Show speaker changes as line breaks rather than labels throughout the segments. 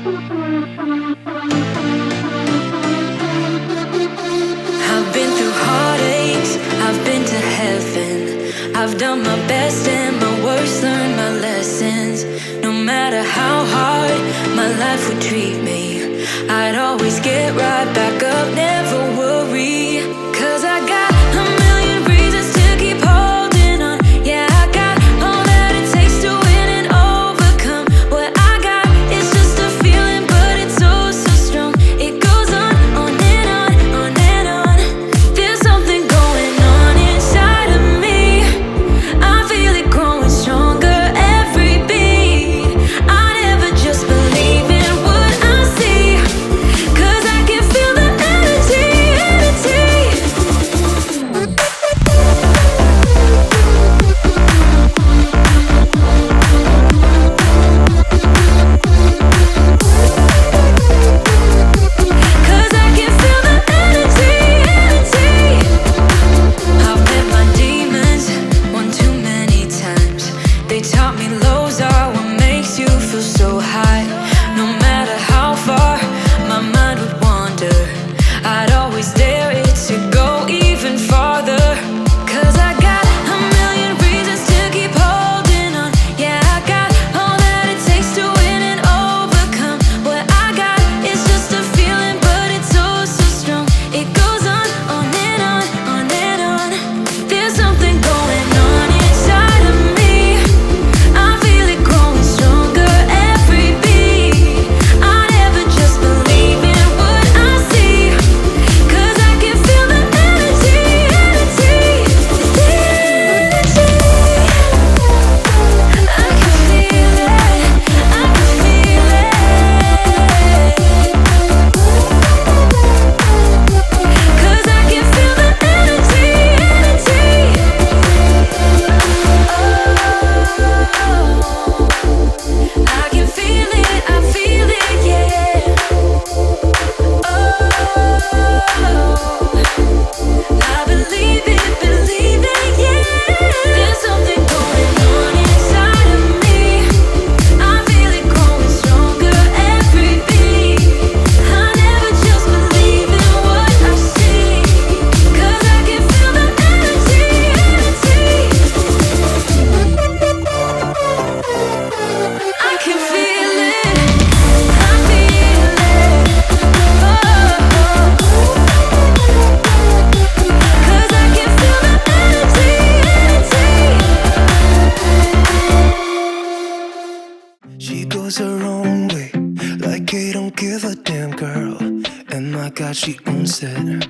I've been through heartaches, I've been to heaven. I've done my best and my worst, learned my lessons. No matter how hard my life would treat me, I'd always get right back up, never worry. 'Cause I got a million reasons to keep holding on. Yeah, I got all that it takes to win and overcome. What I got is just a feeling, but it's oh so strong. It goes on and on, on and on. There's something going on inside of me. I feel it growing stronger every beat. I never just believe in what I see, 'cause I can feel the energy, energy. Cause I can feel the energy, energy. I've met my demons one too many times. They taught me lows are what makes you feel so high. No matter how far my mind would wander, I'd always dare it to go even farther. 'Cause I got a million reasons to keep holding on. Yeah, I got all that it takes to win and overcome. What I got is just a feeling, but it's oh so strong. It goes on and on, on and on. There's something going on inside of me. I feel it growing stronger every beat. I never just believe in what I see, 'cause I can feel the energy, energy, the energy. I can feel it, I can feel it. 'Cause I can feel the energy, energy. Oh, I can feel it, yeah. Oh, I believe it, yeah. There's something going on inside of me. I feel it growing stronger every beat. I never just believe in what I see, 'cause I can feel the energy, energy. I can feel it, I feel it. Oh, 'cause I can feel the energy, energy.
She goes her own way, like they don't give a damn, girl. And my God, she owns it.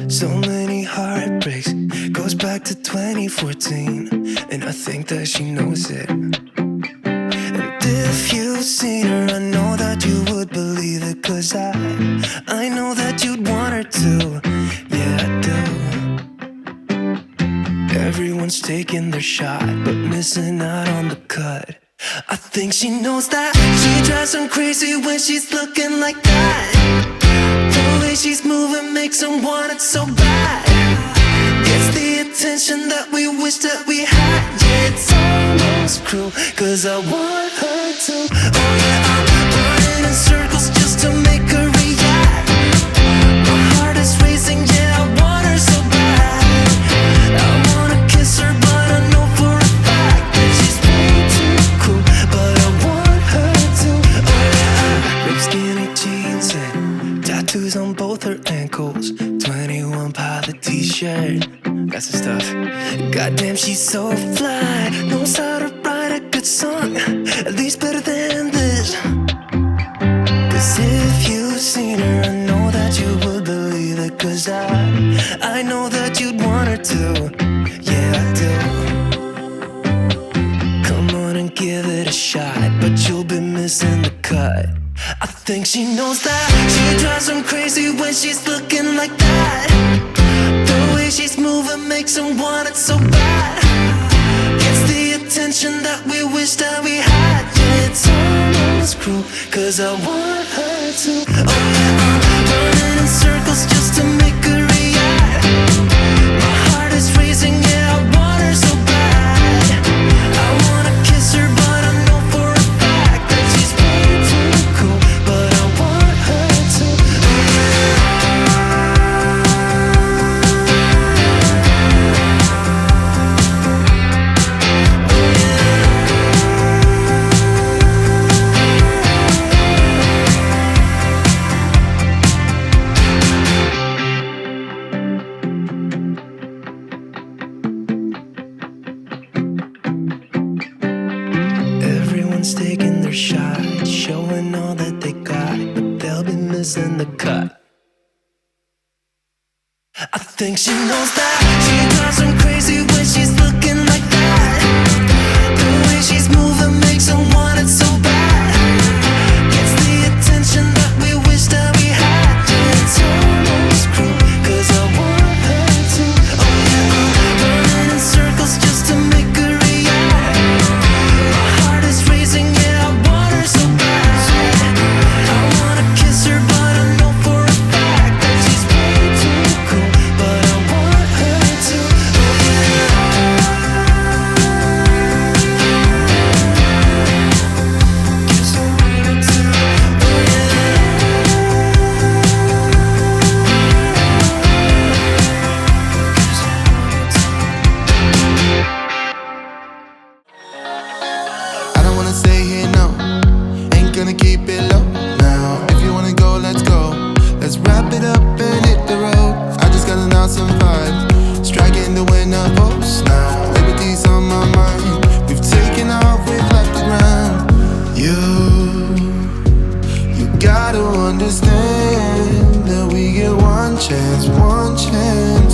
So many heartbreaks, goes back to 2014, and I think that she knows it. And if you've seen her, I know that you would believe it, 'cause I know that you'd want her to. Yeah, I do. Everyone's taking their shot, but missing out on the cut. I think she knows that. She drives them crazy when she's looking like that. The way she's moving makes them want it so bad. Gets the attention that we wish that we had. Yeah, it's almost cruel, 'cause I want her to. Oh yeah, I'm running in circles just to make her react. My heart is racing, yeah, I want her so bad. I wanna kiss her, but I know for a fact that she's way too cool. But I want her to. Oh yeah, ripped skinny jeans and tattoos on both her ankles. 21 Pilot t-shirt, that's the stuff. Goddamn, she's so fly. Knows how to write a good song, at least better than this. 'Cause if you've seen her, I know that you would believe it. 'Cause I know that you'd want her to. Yeah, I do. Come on and give it a shot, but you'll be missing the cut. I think she knows that. She drives them crazy when she's looking like that. The way she's moving makes them want it so bad. Gets the attention that we wish that we had. Yeah, it's almost cruel, 'cause I want her to. Oh yeah, I'm running in circles just to make her react. My heart is racing, yeah, I want her so bad. I wanna kiss her, but I know for a fact that she's way too showing all that they got, but they'll be missing the cut. I think she knows that she drives them crazy when she's looking like that. The way she's moving makes them want it so bad. Gets the attention that we wish that we had. And it's almost cruel, 'cause I want her to. Oh yeah, I'm running in circles just to make her react. My heart is racing, yeah, I want her so bad. I wanna kiss her, but I know for a fact that she's way too cool. But I want her to. Oh yeah. Guess I want her to. Oh yeah. Guess I want her to.
I don't wanna stay here, no. Ain't gonna keep it low now. If you wanna go, let's go. Let's wrap it up and hit the road. I just got an awesome vibe, striking the winner post now. Liberty's on my mind. We've taken off, we've left the ground. You gotta understand that we get one chance, one chance.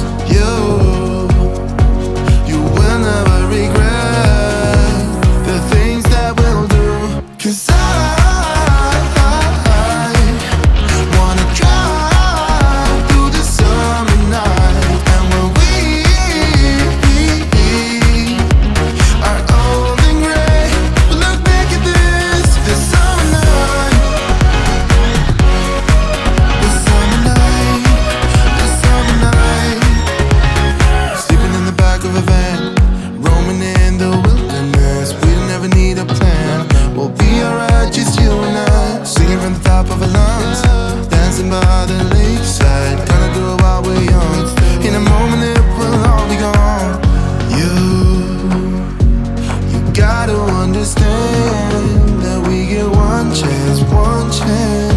You will never regret the things that we'll do. 'Cause I wanna drive through the summer night. And when we are old and gray, we'll look back at this summer night. This summer night, this summer night. Sleeping in the back of a van, roaming in the wilderness. We'll never need a plan. We'll be alright, just you and I. Singing from the top of our lungs, dancing by the lakeside. Gonna do it while we're young. In a moment it will all be gone. You gotta understand that we get one chance, one chance.